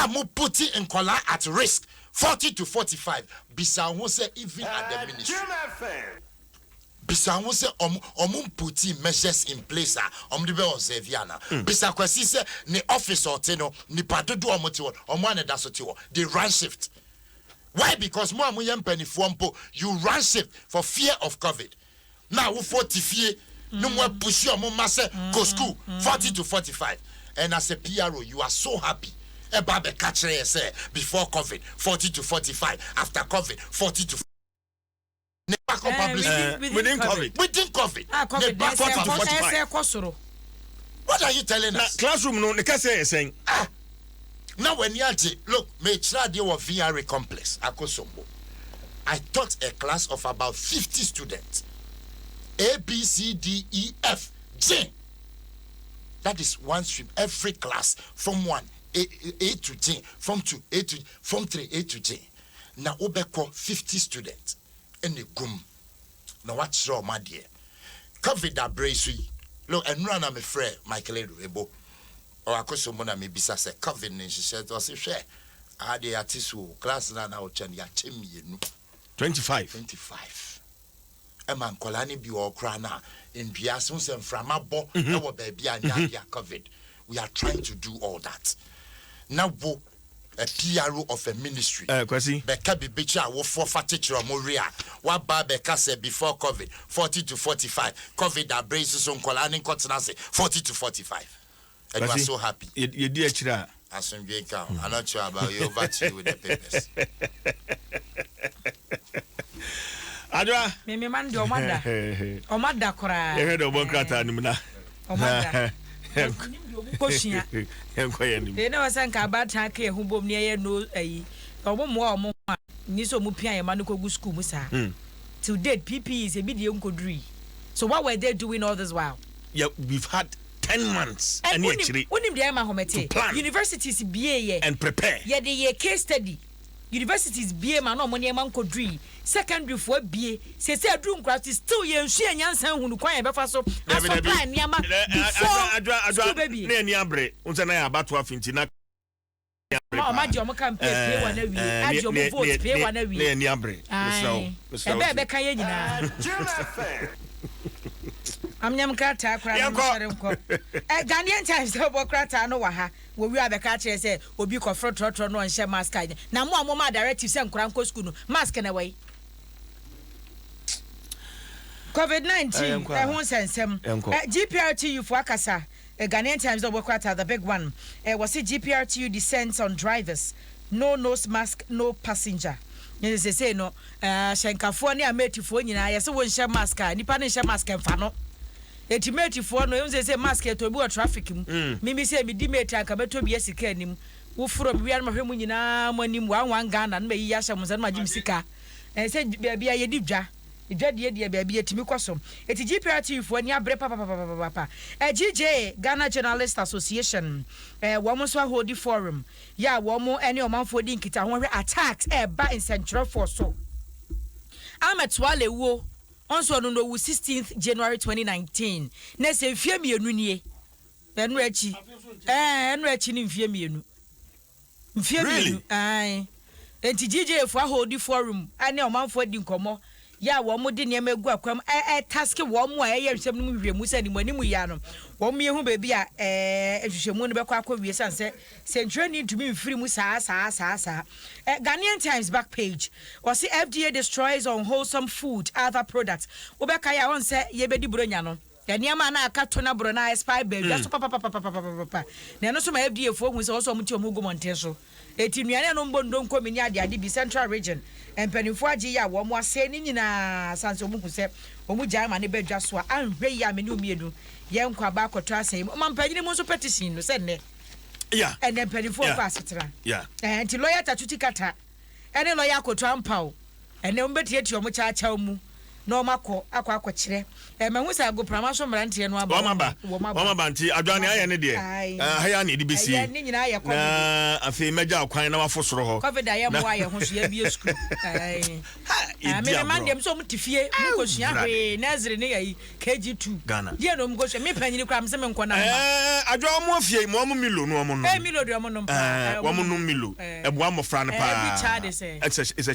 mo putting Nkola at risk 40 to 45. Bisa who say even at the ministry. Bisa who say putting measures in place de be Zeviana. Bisa kwesi say ni office or teno ni padodo omotiwo omane dasotiwo. They run shift. Why? Because mo amuyem penifompo you run shift for fear of COVID. Now we 40 no more push your mama say go school 40 to 45. And as a PRO you are so happy. Eba be catch say before COVID 40 to 45, after COVID 40 to within COVID. Within COVID. COVID 40 to 45. What are you telling us? Classroom no they say saying. Now when you look, me try deal with VRA complex Akosombo. I taught a class of about 50 students. A, B, C, D, E, F, J. That is one stream. Every class from 1 A to J, from 2 A to from 3 A to J. Now obeko 50 students in the gum. Now what's wrong, my dear? COVID that brace we. Look, and run am friend Michael Ebo. Or Akosombo na me bisa say COVID ni she said was share. I the artist class na ochani ya chemi enu. 25. Ema Nkolani bi okra na ndua so sem frama bo e wo ba bia nya COVID. We are trying to do all that. Now wo a PRO of a ministry. Kwasi. Beka bibicha wo for fatichiro moria. Wa ba beka say before COVID 40 to 45. COVID that braces so Nkolani continency 40 to 45. And we are so happy. You do actually. I'm not sure about you. Over to you with the papers. Adwa me man do omada kora e head obokrata nimna omada koshia enkoye na wasanka abata ka ehubom ne ye no ayi omo ni so mu pia ye man ko gu school mu sa till date PP is a bit nkoduri. So what were they doing all this while? Yeah, we've had 10 months and actually unim dey ma homete universities BA and prepare ye dey case study. Universities BA man no money man kodri secondary for BA say adru nkrat still ye nsu anyansan hunu kwan ye befa so supply niama adwa na ani abre unse na ya abato afinti na ma di omo campaign pay one wi adio mo vote pay one wi na ani abre so be kan ye nyina amnyam krata akra na sare nko Ghanaian Times obo krata no wa ha wo wi abeka kire say obi ko frotro no nhye mask anya na mo amoma directive say nkura nko school no mask na wai COVID-19 ehun sensem GPRTU for akasa Ghanaian Times obo krata the big one was it GPRTU descends on drivers no nose mask no passenger. Yes say no shenkafo ne ametifo nyina yese wo nhye mask nipa ne nhye mask emfa no etimate for no say mask to bi o traffic mu mimi say mi dimate aka beto bi esika anim wo furo bi an mahwemu nyina manim wan Ghana na yi yasha mu san ma jim sika say bia ye di dwa idwade de bia etimi koso eti GPRTU for ni abre papa GJ Ghana Journalist Association wo mo so hold forum ya wo mo ene o manfo di nkita ho hwe attacks ba in Central Force so ametwale wo onso no 16th January 2019 na se mfie mienu nie enu achi ni mfie mienu ai enti GJ for hold forum ane o manfo di nkomo ya wo mo de niam egu akwam task wo mo a ye hwem no hwemu sani mo animu ya no wo mo yehu ba bi a hwehwemu no bekwa akwa wie sanse central need to be free mu sa Ghanaian Times back page was the FDA destroys unwholesome food other products wo be kai a won se ye bedi bronya no ya niam na aka to na bro na expire ba ya so papa na no so ma FDA fo hu se wo so mo ti o mo go monte so eti nuane no mbondo nkomini ade bi Central region empanifo agi ya wo mo ase ni nyina sanso mu kuse o mu jama ne badwa so a anhwe ya me ne omiedu ye nkwa ba akoto asem o mampanyini mu so petition no se ne yeah and empanifo fa asetra yeah enti lawyer tatuti kata ene lawyer akoto ampaw ene mbeti eti o mu cha mu no mako akwakyere mahu sa go prama so mrantie no aba wama ba nti adwane aye ne de haya ne de besi ne nyina aye kwa na afi meja akwan na wafosoro ho covid aye mo aye ho so ya bi school me man dem so mutifie mu ko sua hwe nazire ne yayi KG2 die no mu ko sua me panyini kwa mse me nkona adwa mo afie mo mo milo no mo no milo de mo no wo mo no milo eboa mo fra ne pa it's a